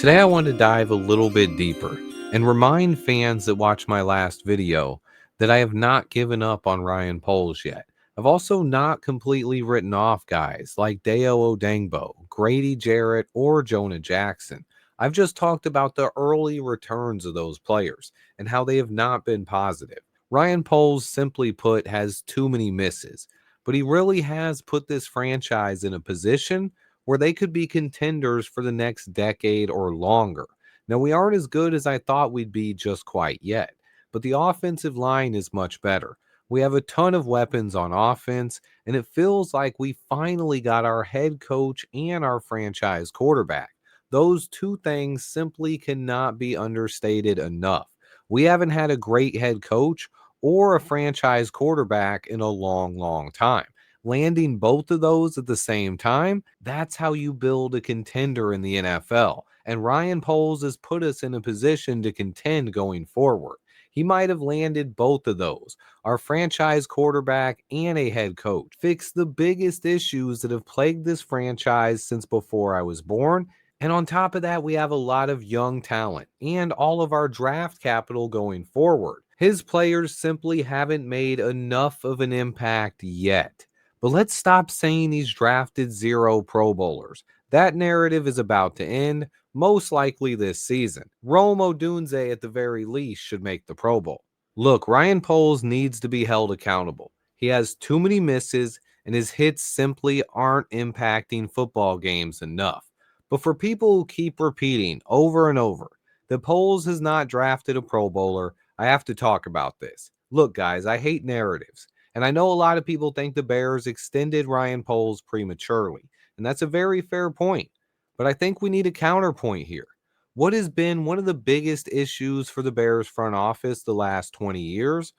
Today, I want to dive a little bit deeper and remind fans that watch my last video that I have not given up on Ryan Poles yet. I've also not completely written off guys like Deo Odengbo, Grady Jarrett, or Jonah Jackson. I've just talked about the early returns of those players and how they have not been positive. Ryan Poles, simply put, has too many misses, but he really has put this franchise in a position where they could be contenders for the next decade or longer. Now, we aren't as good as I thought we'd be just quite yet, but the offensive line is much better. We have a ton of weapons on offense, and it feels like we finally got our head coach and our franchise quarterback. Those two things simply cannot be understated enough. We haven't had a great head coach or a franchise quarterback in a long, long time. Landing both of those at the same time, that's how you build a contender in the NFL. And Ryan Poles has put us in a position to contend going forward. He might have landed both of those, our franchise quarterback and a head coach. Fix the biggest issues that have plagued this franchise since before I was born. And on top of that, we have a lot of young talent and all of our draft capital going forward. His players simply haven't made enough of an impact yet. But let's stop saying he's drafted zero Pro Bowlers. That narrative is about to end, most likely this season. Rome Odunze, at the very least, should make the Pro Bowl. Look, Ryan Poles needs to be held accountable. He has too many misses, and his hits simply aren't impacting football games enough. But for people who keep repeating over and over that Poles has not drafted a Pro Bowler, I have to talk about this. Look, guys, I hate narratives. And I know a lot of people think the Bears extended Ryan Poles prematurely, and that's a very fair point. But I think we need a counterpoint here. What has been one of the biggest issues for the Bears front office the last 20 years?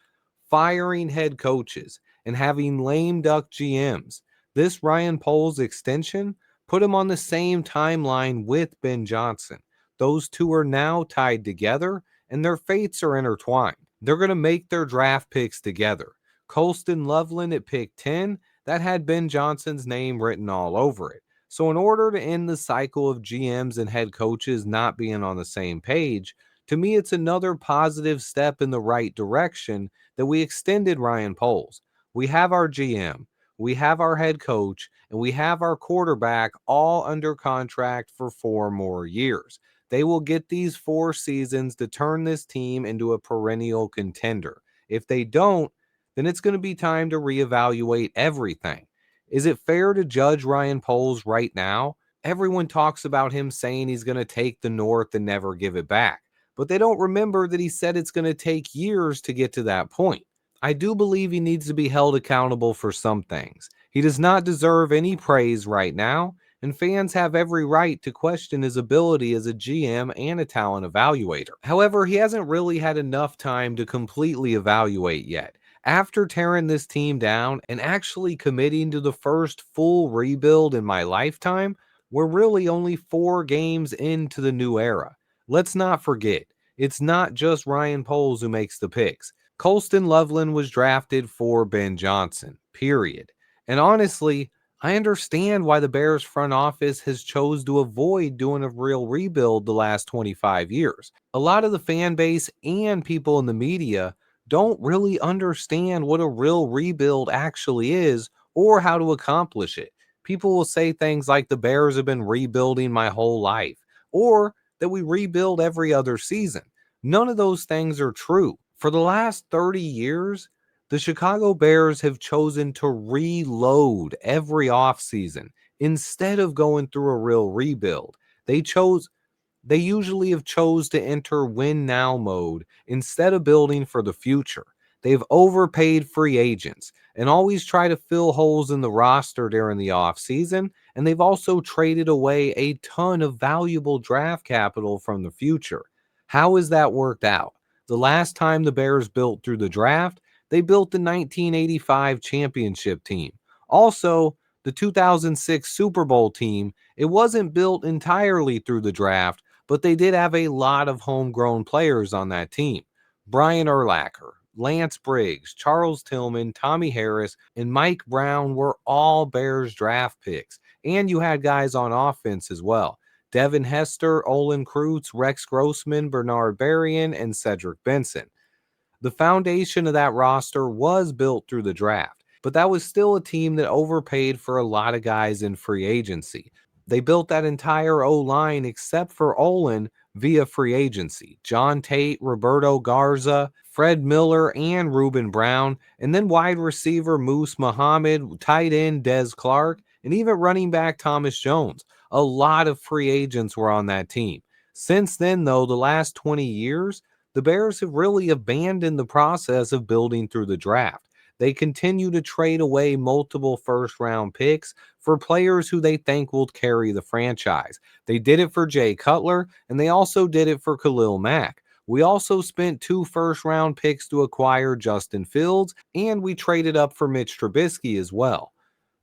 Firing head coaches and having lame duck GMs. This Ryan Poles extension put him on the same timeline with Ben Johnson. Those two are now tied together and their fates are intertwined. They're going to make their draft picks together. Colston Loveland at pick 10, that had Ben Johnson's name written all over it. So, in order to end the cycle of GMs and head coaches not being on the same page, to me, it's another positive step in the right direction that we extended Ryan Poles. We have our GM, we have our head coach, and we have our quarterback all under contract for 4 more years. They will get these 4 seasons to turn this team into a perennial contender. If they don't, then it's going to be time to reevaluate everything. Is it fair to judge Ryan Poles right now? Everyone talks about him saying he's going to take the North and never give it back, but they don't remember that he said it's going to take years to get to that point. I do believe he needs to be held accountable for some things. He does not deserve any praise right now, and fans have every right to question his ability as a GM and a talent evaluator. However, he hasn't really had enough time to completely evaluate yet. After tearing this team down and actually committing to the first full rebuild in my lifetime, we're really only 4 games into the new era. Let's not forget, it's not just Ryan Poles who makes the picks. Colston Loveland was drafted for Ben Johnson, period. And honestly, I understand why the Bears front office has chose to avoid doing a real rebuild the last 25 years. A lot of the fan base and people in the media don't really understand what a real rebuild actually is or how to accomplish it. People will say things like the Bears have been rebuilding my whole life or that we rebuild every other season. None of those things are true. For the last 30 years, the Chicago Bears have chosen to reload every offseason instead of going through a real rebuild. They usually have chose to enter win now mode instead of building for the future. They've overpaid free agents and always try to fill holes in the roster during the offseason, and they've also traded away a ton of valuable draft capital from the future. How has that worked out? The last time the Bears built through the draft, they built the 1985 championship team. Also, the 2006 Super Bowl team, it wasn't built entirely through the draft, but they did have a lot of homegrown players on that team. Brian Urlacher, Lance Briggs, Charles Tillman, Tommy Harris, and Mike Brown were all Bears draft picks. And you had guys on offense as well. Devin Hester, Olin Kreutz, Rex Grossman, Bernard Berrien, and Cedric Benson. The foundation of that roster was built through the draft, but that was still a team that overpaid for a lot of guys in free agency. They built that entire O-line except for Olin via free agency. John Tate, Roberto Garza, Fred Miller, and Reuben Brown, and then wide receiver Moose Muhammad, tight end Des Clark, and even running back Thomas Jones. A lot of free agents were on that team. Since then, though, the last 20 years, the Bears have really abandoned the process of building through the draft. They continue to trade away multiple first-round picks for players who they think will carry the franchise. They did it for Jay Cutler, and they also did it for Khalil Mack. We also spent 2 first-round picks to acquire Justin Fields, and we traded up for Mitch Trubisky as well.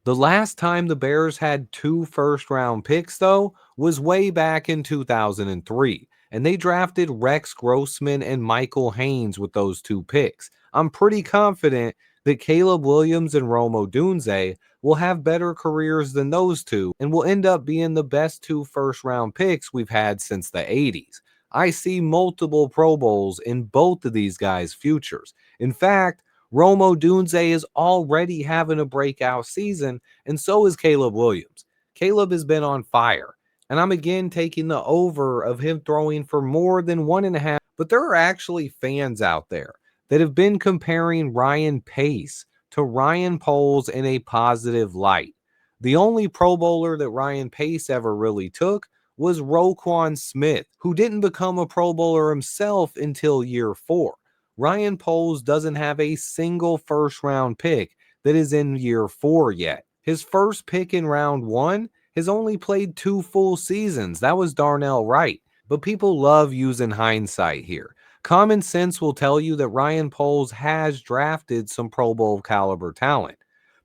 The last time the Bears had 2 first-round picks, though, was way back in 2003, and they drafted Rex Grossman and Michael Haynes with those 2 picks. I'm pretty confident that Caleb Williams and Rome Odunze will have better careers than those 2 and will end up being the best 2 first-round picks we've had since the 80s. I see multiple Pro Bowls in both of these guys' futures. In fact, Rome Odunze is already having a breakout season, and so is Caleb Williams. Caleb has been on fire, and I'm again taking the over of him throwing for more than 1.5. But there are actually fans out there that have been comparing Ryan Pace to Ryan Poles in a positive light. The only Pro Bowler that Ryan Pace ever really took was Roquan Smith, who didn't become a Pro Bowler himself until year 4. Ryan Poles doesn't have a single first-round pick that is in year 4 yet. His first pick in round 1 has only played 2 full seasons. That was Darnell Wright. But people love using hindsight here. Common sense will tell you that Ryan Poles has drafted some Pro Bowl caliber talent.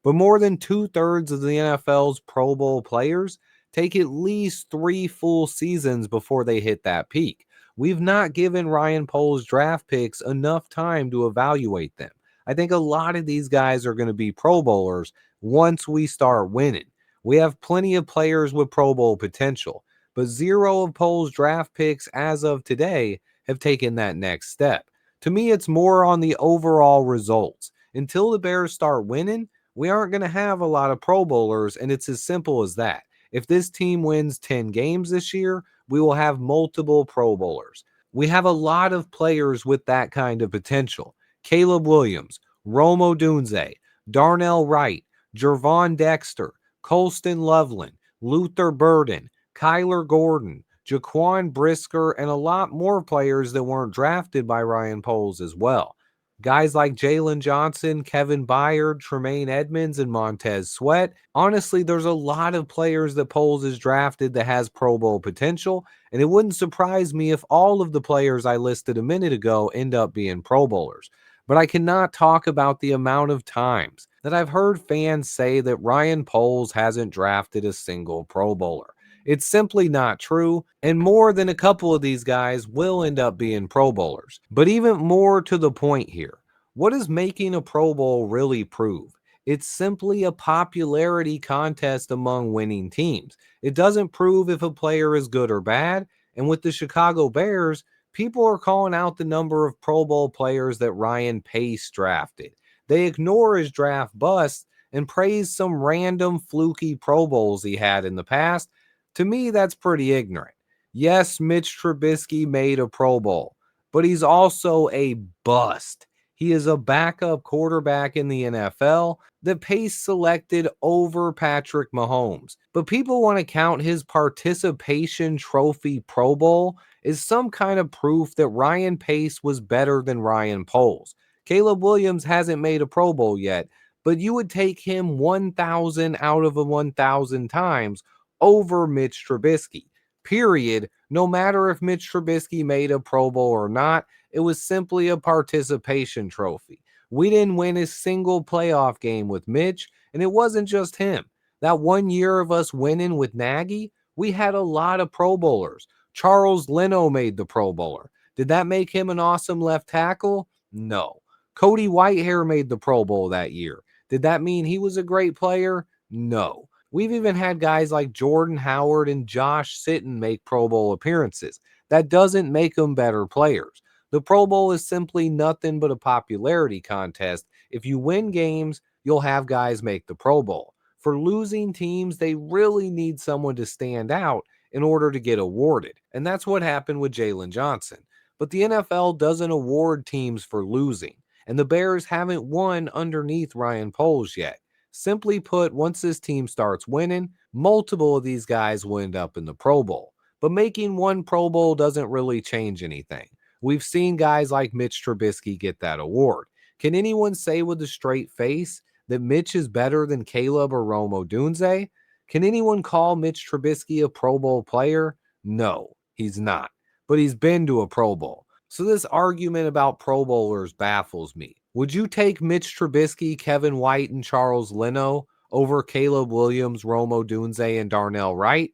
But more than 2/3 of the NFL's Pro Bowl players take at least 3 full seasons before they hit that peak. We've not given Ryan Poles draft picks enough time to evaluate them. I think a lot of these guys are going to be Pro Bowlers once we start winning. We have plenty of players with Pro Bowl potential, but 0 of Poles draft picks as of today have taken that next step. To me, it's more on the overall results. Until the Bears start winning, we aren't going to have a lot of Pro Bowlers, and it's as simple as that. If this team wins 10 games this year, we will have multiple Pro Bowlers. We have a lot of players with that kind of potential. Caleb Williams, Rome Odunze, Darnell Wright, Gervon Dexter, Colston Loveland, Luther Burden, Kyler Gordon, Jaquan Brisker, and a lot more players that weren't drafted by Ryan Poles as well. Guys like Jalen Johnson, Kevin Byard, Tremaine Edmonds, and Montez Sweat. Honestly, there's a lot of players that Poles has drafted that has Pro Bowl potential, and it wouldn't surprise me if all of the players I listed a minute ago end up being Pro Bowlers. But I cannot talk about the amount of times that I've heard fans say that Ryan Poles hasn't drafted a single Pro Bowler. It's simply not true, and more than a couple of these guys will end up being Pro Bowlers. But even more to the point here, what does making a Pro Bowl really prove? It's simply a popularity contest among winning teams. It doesn't prove if a player is good or bad, and with the Chicago Bears, people are calling out the number of Pro Bowl players that Ryan Pace drafted. They ignore his draft bust and praise some random fluky Pro Bowls he had in the past. To me, that's pretty ignorant. Yes, Mitch Trubisky made a Pro Bowl, but he's also a bust. He is a backup quarterback in the NFL that Pace selected over Patrick Mahomes. But people want to count his participation trophy Pro Bowl as some kind of proof that Ryan Pace was better than Ryan Poles. Caleb Williams hasn't made a Pro Bowl yet, but you would take him 1,000 out of 1,000 times over Mitch Trubisky, period. No matter if Mitch Trubisky made a Pro Bowl or not, it was simply a participation trophy. We didn't win a single playoff game with Mitch, and it wasn't just him. That 1 year of us winning with Nagy, we had a lot of Pro Bowlers. Charles Leno made the Pro Bowler. Did that make him an awesome left tackle? No. Cody Whitehair made the Pro Bowl that year. Did that mean he was a great player? No. We've even had guys like Jordan Howard and Josh Sitton make Pro Bowl appearances. That doesn't make them better players. The Pro Bowl is simply nothing but a popularity contest. If you win games, you'll have guys make the Pro Bowl. For losing teams, they really need someone to stand out in order to get awarded. And that's what happened with Jalen Johnson. But the NFL doesn't award teams for losing, and the Bears haven't won underneath Ryan Poles yet. Simply put, once this team starts winning, multiple of these guys will end up in the Pro Bowl. But making one Pro Bowl doesn't really change anything. We've seen guys like Mitch Trubisky get that award. Can anyone say with a straight face that Mitch is better than Caleb or Rome Odunze? Can anyone call Mitch Trubisky a Pro Bowl player? No, he's not. But he's been to a Pro Bowl. So this argument about Pro Bowlers baffles me. Would you take Mitch Trubisky, Kevin White, and Charles Leno over Caleb Williams, Rome Odunze, and Darnell Wright?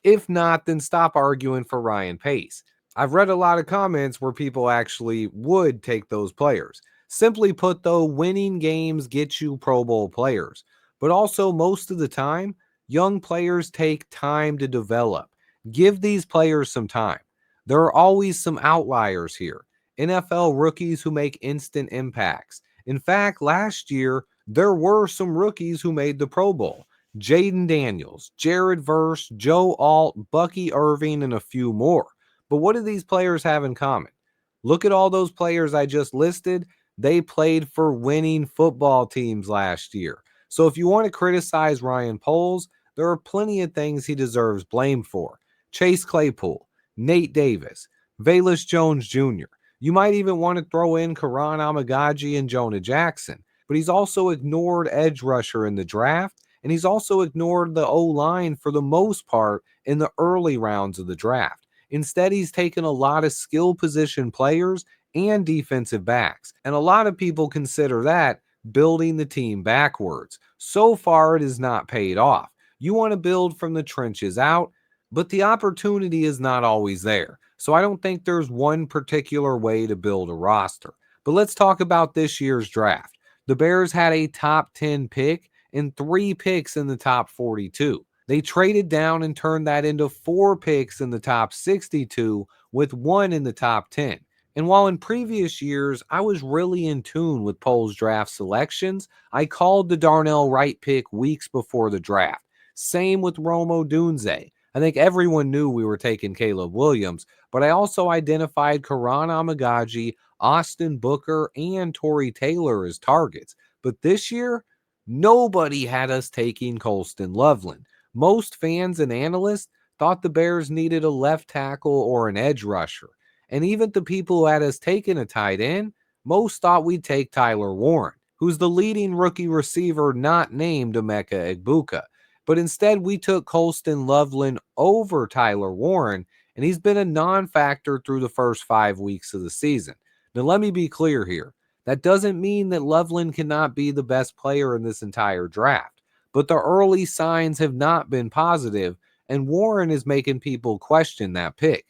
If not, then stop arguing for Ryan Pace. I've read a lot of comments where people actually would take those players. Simply put, though, winning games get you Pro Bowl players. But also, most of the time, young players take time to develop. Give these players some time. There are always some outliers here. NFL rookies who make instant impacts. In fact, last year, there were some rookies who made the Pro Bowl. Jaden Daniels, Jared Verse, Joe Alt, Bucky Irving, and a few more. But what do these players have in common? Look at all those players I just listed. They played for winning football teams last year. So if you want to criticize Ryan Poles, there are plenty of things he deserves blame for. Chase Claypool, Nate Davis, Velus Jones Jr. You might even want to throw in Karan Amagaji and Jonah Jackson. But he's also ignored edge rusher in the draft, and he's also ignored the O-line for the most part in the early rounds of the draft. Instead, he's taken a lot of skill position players and defensive backs. And a lot of people consider that building the team backwards. So far, it has not paid off. You want to build from the trenches out, but the opportunity is not always there. So I don't think there's one particular way to build a roster. But let's talk about this year's draft. The Bears had a top 10 pick and 3 picks in the top 42. They traded down and turned that into 4 picks in the top 62 with 1 in the top 10. And while in previous years I was really in tune with Poles' draft selections, I called the Darnell Wright pick weeks before the draft. Same with Rome Odunze. I think everyone knew we were taking Caleb Williams, but I also identified Karan Amagaji, Austin Booker, and Torrey Taylor as targets. But this year, nobody had us taking Colston Loveland. Most fans and analysts thought the Bears needed a left tackle or an edge rusher. And even the people who had us taking a tight end, most thought we'd take Tyler Warren, who's the leading rookie receiver not named Emeka Egbuka. But instead, we took Colston Loveland over Tyler Warren, and he's been a non-factor through the first 5 weeks of the season. Now, let me be clear here. That doesn't mean that Loveland cannot be the best player in this entire draft, but the early signs have not been positive, and Warren is making people question that pick.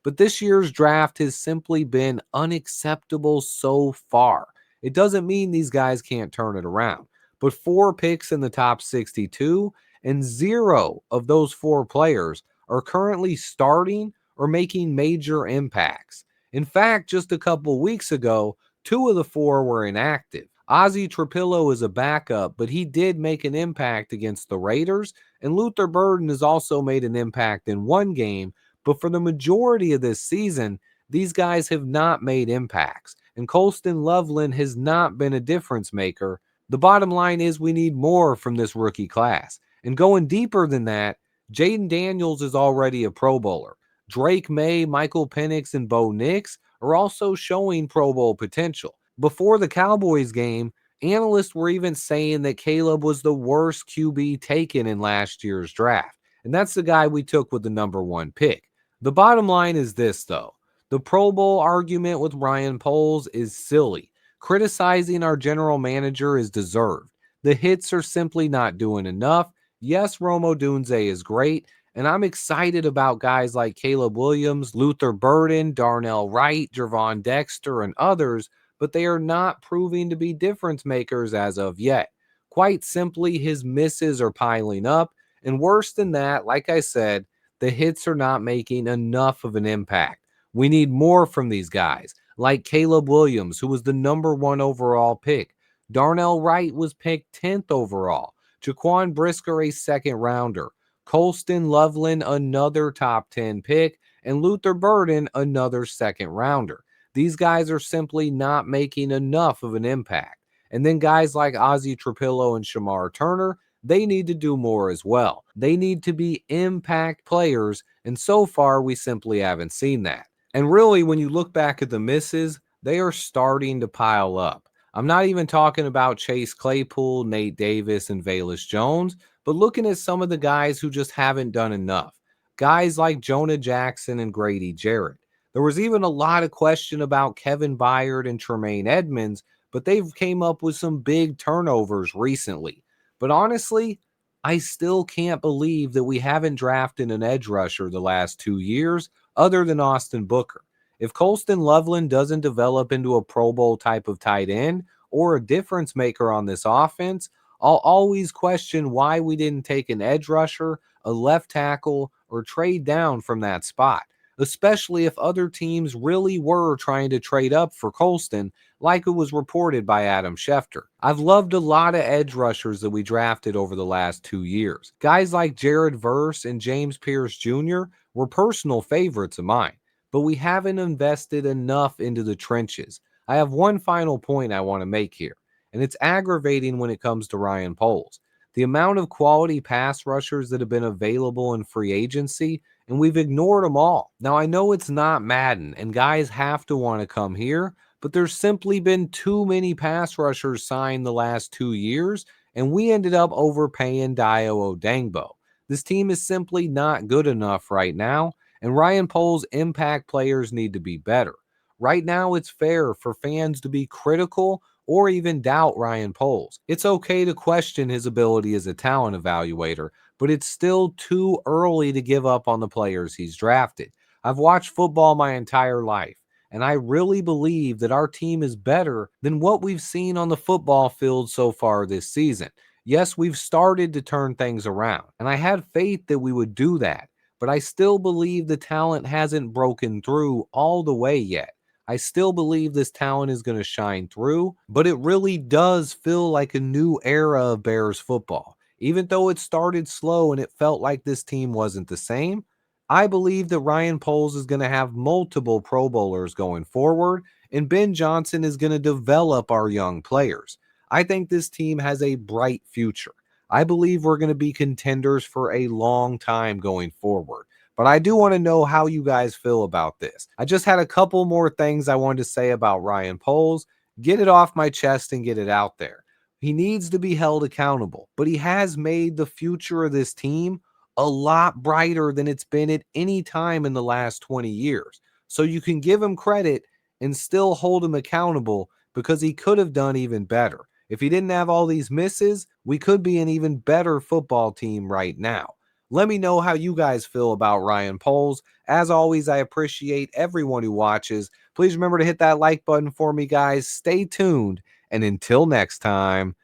But this year's draft has simply been unacceptable so far. It doesn't mean these guys can't turn it around, but 4 picks in the top 62, and 0 of those 4 players are currently starting or making major impacts. In fact, just a couple weeks ago, 2 of the 4 were inactive. Ozzie Trapillo is a backup, but he did make an impact against the Raiders, and Luther Burden has also made an impact in 1 game, but for the majority of this season, these guys have not made impacts, and Colston Loveland has not been a difference maker. The bottom line is we need more from this rookie class. And going deeper than that, Jaden Daniels is already a Pro Bowler. Drake May, Michael Penix, and Bo Nix are also showing Pro Bowl potential. Before the Cowboys game, analysts were even saying that Caleb was the worst QB taken in last year's draft. And that's the guy we took with the number 1 pick. The bottom line is this, though. The Pro Bowl argument with Ryan Poles is silly. Criticizing our general manager is deserved. The hits are simply not doing enough. Yes, Rome Odunze is great, and I'm excited about guys like Caleb Williams, Luther Burden, Darnell Wright, Gervon Dexter, and others, but they are not proving to be difference makers as of yet. Quite simply, his misses are piling up. And worse than that, like I said, the hits are not making enough of an impact. We need more from these guys, like Caleb Williams, who was the #1 overall pick. Darnell Wright was picked 10th overall. Jaquan Brisker, a second rounder. Colston Loveland, another top 10 pick. And Luther Burden, another second rounder. These guys are simply not making enough of an impact. And then guys like Ozzie Trapillo and Shamar Turner, they need to do more as well. They need to be impact players, and so far we simply haven't seen that. And really, when you look back at the misses, they are starting to pile up. I'm not even talking about Chase Claypool, Nate Davis, and Velus Jones, but looking at some of the guys who just haven't done enough. Guys like Jonah Jackson and Grady Jarrett. There was even a lot of question about Kevin Byard and Tremaine Edmonds, but they've came up with some big turnovers recently. But honestly, I still can't believe that we haven't drafted an edge rusher the last 2 years other than Austin Booker. If Colston Loveland doesn't develop into a Pro Bowl type of tight end or a difference maker on this offense, I'll always question why we didn't take an edge rusher, a left tackle, or trade down from that spot, especially if other teams really were trying to trade up for Colston, like it was reported by Adam Schefter. I've loved a lot of edge rushers that we drafted over the last 2 years. Guys like Jared Verse and James Pierce Jr. were personal favorites of mine, but we haven't invested enough into the trenches. I have one final point I want to make here, and it's aggravating when it comes to Ryan Poles. The amount of quality pass rushers that have been available in free agency, and we've ignored them all. Now, I know it's not Madden, and guys have to want to come here, but there's simply been too many pass rushers signed the last 2 years, and we ended up overpaying Dio Odangbo. This team is simply not good enough right now, and Ryan Poles' impact players need to be better. Right now, it's fair for fans to be critical or even doubt Ryan Poles. It's okay to question his ability as a talent evaluator, but it's still too early to give up on the players he's drafted. I've watched football my entire life, and I really believe that our team is better than what we've seen on the football field so far this season. Yes, we've started to turn things around, and I had faith that we would do that, but I still believe the talent hasn't broken through all the way yet. I still believe this talent is going to shine through, but it really does feel like a new era of Bears football. Even though it started slow and it felt like this team wasn't the same, I believe that Ryan Poles is going to have multiple Pro Bowlers going forward, and Ben Johnson is going to develop our young players. I think this team has a bright future. I believe we're going to be contenders for a long time going forward. But I do want to know how you guys feel about this. I just had a couple more things I wanted to say about Ryan Poles. Get it off my chest and get it out there. He needs to be held accountable, but he has made the future of this team a lot brighter than it's been at any time in the last 20 years. So you can give him credit and still hold him accountable because he could have done even better. If he didn't have all these misses, we could be an even better football team right now. Let me know how you guys feel about Ryan Poles. As always, I appreciate everyone who watches. Please remember to hit that like button for me, guys. Stay tuned. And until next time,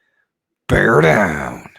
bear down.